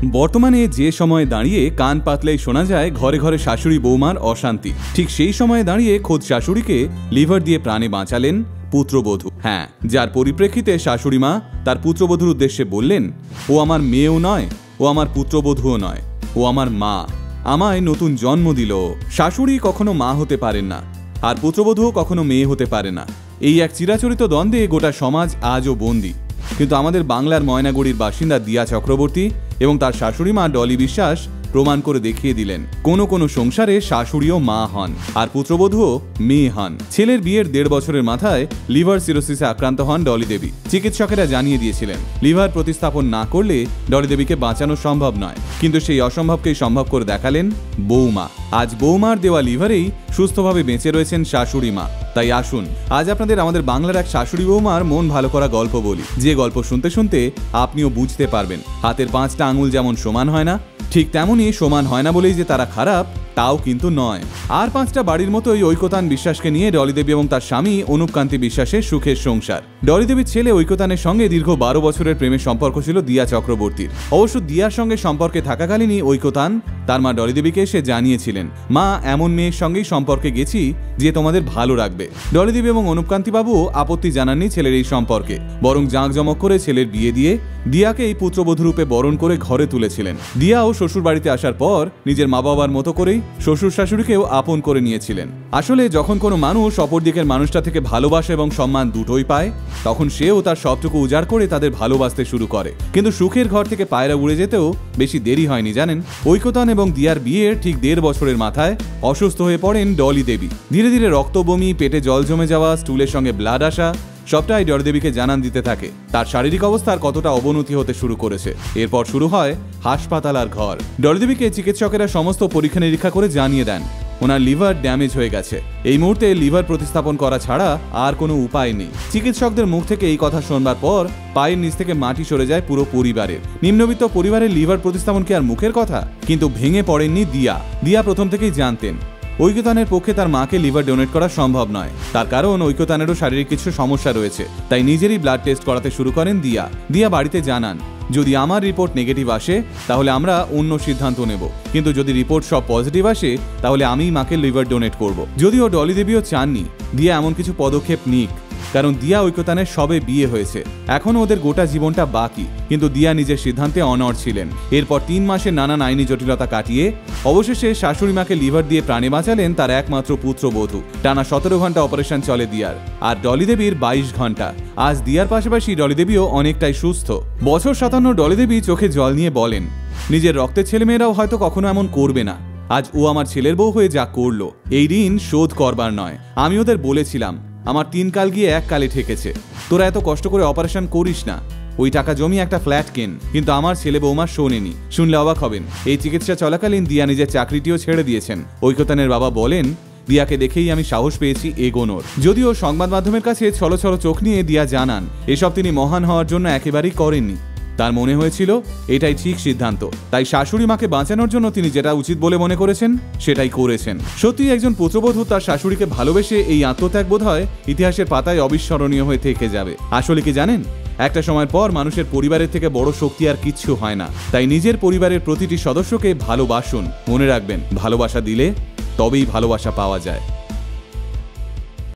বর্তমানে যে সময়ে দাঁড়িয়ে কান পাতলেই শোনা যায় ঘরে ঘরে শাশুড়ি বৌমার অশান্তি, ঠিক সেই সময়ে দাঁড়িয়ে খোদ শাশুড়িকে লিভার দিয়ে প্রাণে বাঁচালেন পুত্রবধূ। হ্যাঁ, যার পরিপ্রেক্ষিতে শাশুড়ি মা তার পুত্রবধূর উদ্দেশ্যে বললেন, ও আমার মেয়েও নয়, ও আমার পুত্রবধূও নয়, ও আমার মা, আমায় নতুন জন্ম দিল। শাশুড়ি কখনো মা হতে পারেন না, আর পুত্রবধূও কখনো মেয়ে হতে পারে না। এই এক চিরাচরিত দ্বন্দ্বে গোটা সমাজ আজও বন্দী। কিন্তু আমাদের বাংলার ময়নাগুড়ির বাসিন্দা দিয়া চক্রবর্তী এবং তার শাশুড়ি মা ডলি বিশ্বাস প্রমাণ করে দেখিয়ে দিলেন, কোনো কোনো সংসারে শাশুড়িও মা হন আর পুত্রবধূও মেয়ে হন। ছেলের বিয়ের 1.5 বছরের মাথায় লিভার সিরোসিসে আক্রান্ত হন ডলি দেবী। চিকিৎসকেরা জানিয়ে দিয়েছিলেন লিভার প্রতিস্থাপন না করলে ডলি দেবীকে বাঁচানো সম্ভব নয়, কিন্তু সেই অসম্ভবকেই সম্ভব করে দেখালেন বৌমা। আজ বৌমার দেওয়া লিভারেই সুস্থভাবে বেঁচে রয়েছেন শাশুড়ি মা। তাই আসুন আজ আপনাদের আমাদের বাংলার এক শাশুড়ি বৌমার মন ভালো করা গল্প বলি, যে গল্প শুনতে শুনতে আপনিও বুঝতে পারবেন হাতের 5টা আঙুল যেমন সমান হয় না, ঠিক তেমনই সমান হয় না বলেই যে তারা খারাপ তাও কিন্তু নয়। আর 5টা বাড়ির মতোই ঐকতান বিশ্বাসকে নিয়ে ডলি দেবী এবং তার স্বামী অনুপকান্তি বিশ্বাসের সুখের সংসার। ডলি দেবীর ছেলে ঐকতানের সঙ্গে দীর্ঘ 12 বছরের প্রেমের সম্পর্ক ছিল দিয়া চক্রবর্তীর। অবশ্য দিয়ার সঙ্গে সম্পর্কে থাকাকালীনই ঐকতান তার মা ডলি দেবীকে এসে জানিয়েছিলেন, মা এমন মেয়ের সঙ্গেই সম্পর্কে গেছি যে তোমাদের ভালো রাখবে। ডলি দেবী এবং অনুপকান্তি বাবুও আপত্তি জানাননি ছেলের এই সম্পর্কে, বরং জাঁকজমক করে ছেলের বিয়ে দিয়ে দিয়াকে এই পুত্রবধূ রূপে বরণ করে ঘরে তুলেছিলেন। দিয়াও শ্বশুর বাড়িতে আসার পর নিজের মা বাবার মতো করেই শ্বশুর শাশুড়িকেও আপন করে নিয়েছিলেন। আসলে যখন কোনো মানুষ অপর দিকের মানুষটা থেকে ভালোবাসা এবং সম্মান দুটোই পায়, তখন সেও তার সবটুকু উজাড় করে তাদের ভালোবাসতে শুরু করে। কিন্তু সুখের ঘর থেকে পায়রা উড়ে যেতেও বেশি দেরি হয়নি জানেন। ঐকতান এবং দিয়ার বিয়ের ঠিক 1.5 বছরের মাথায় অসুস্থ হয়ে পড়েন ডলি দেবী। ধীরে ধীরে রক্ত বমি, পেটে জল জমে যাওয়া, স্টুলের সঙ্গে ব্লাড আসা, সবটাই ডলি দেবীকে জানান দিতে থাকে তার শারীরিক অবস্থার কতটা অবনতি হতে শুরু করেছে। এরপর শুরু হয় হাসপাতাল আর ঘর। ডলি দেবীকে চিকিৎসকেরা সমস্ত পরীক্ষা নিরীক্ষা করে জানিয়ে দেন ওনার লিভার ড্যামেজ হয়ে গেছে। এই মুহূর্তে লিভার প্রতিস্থাপন করা ছাড়া আর কোনো উপায় নেই। চিকিৎসকদের মুখ থেকে এই কথা শোনবার পর পায়ের নিচ থেকে মাটি সরে যায় পুরো পরিবারের। নিম্নবিত্ত পরিবারের লিভার প্রতিস্থাপন কি আর মুখের কথা? কিন্তু ভেঙে পড়েননি দিয়া। দিয়া প্রথম থেকেই জানতেন ঐকতানের পক্ষে তার মাকে লিভার ডোনেট করা সম্ভব নয়, তার কারণ ঐকতানেরও শারীরিক কিছু সমস্যা রয়েছে। তাই নিজেরই ব্লাড টেস্ট করাতে শুরু করেন দিয়া। দিয়া বাড়িতে জানান, যদি আমার রিপোর্ট নেগেটিভ আসে তাহলে আমরা অন্য সিদ্ধান্ত নেব, কিন্তু যদি রিপোর্ট সব পজিটিভ আসে তাহলে আমিই মাকে লিভার ডোনেট করব। যদিও ডলি দেবীও চাননি দিয়া এমন কিছু পদক্ষেপ নিক, কারণ দিয়া ঐকতানের সবে বিয়ে হয়েছে, এখনো ওদের গোটা জীবনটা বাকি। কিন্তু দিয়া নিজের সিদ্ধান্তে অনড় ছিলেন। এরপর 3 মাসের নানান আইনি জটিলতা কাটিয়ে অবশেষে শাশুড়ি মাকে লিভার দিয়ে প্রাণে বাঁচালেন তার একমাত্র পুত্রবধূ। টানা 17 ঘন্টা অপারেশন চলে দিয়ার, আর ডলি দেবীর 22 ঘন্টা। আজ দিয়ার পাশাপাশি ডলি দেবীও অনেকটাই সুস্থ। বছর 57 ডলি দেবী চোখে জল নিয়ে বলেন, নিজের রক্তের ছেলেমেয়েরাও হয়তো কখনো এমন করবে না। আজ ও আমার ছেলের বউ হয়ে যা করলো, এই ঋণ শোধ করবার নয়। আমি ওদের বলেছিলাম আমার 3 কাল গিয়ে 1 কালে ঠেকেছে, তোরা এত কষ্ট করে অপারেশন করিস না, ওই টাকা জমি একটা ফ্ল্যাট কেন। কিন্তু আমার ছেলে বৌমা শোনেনি। শুনলে অবাক হবেন, এই চিকিৎসা চলাকালীন দিয়া নিজের চাকরিটিও ছেড়ে দিয়েছেন। ঐকতানের বাবা বলেন, দিয়াকে দেখেই আমি সাহস পেয়েছি এগোনোর। যদিও সংবাদ মাধ্যমের কাছে ছলো ছলো চোখ নিয়ে দিয়া জানান এসব তিনি মহান হওয়ার জন্য একেবারেই করেননি, তার মনে হয়েছিল এটাই ঠিক সিদ্ধান্ত। তাই শাশুড়ি মাকে বাঁচানোর জন্য তিনি যেটা উচিত বলে মনে করেছেন সেটাই করেছেন। সত্যি একজন পুত্রবধূ তার শাশুড়িকে ভালোবেসে এই আত্মত্যাগ বোধ হয় ইতিহাসের পাতায় অবিস্মরণীয় হয়ে থেকে যাবে। আসলে কি জানেন, একটা সময়ের পর মানুষের পরিবারের থেকে বড় শক্তি আর কিচ্ছু হয় না। তাই নিজের পরিবারের প্রতিটি সদস্যকে ভালোবাসুন। মনে রাখবেন, ভালোবাসা দিলে তবেই ভালোবাসা পাওয়া যায়।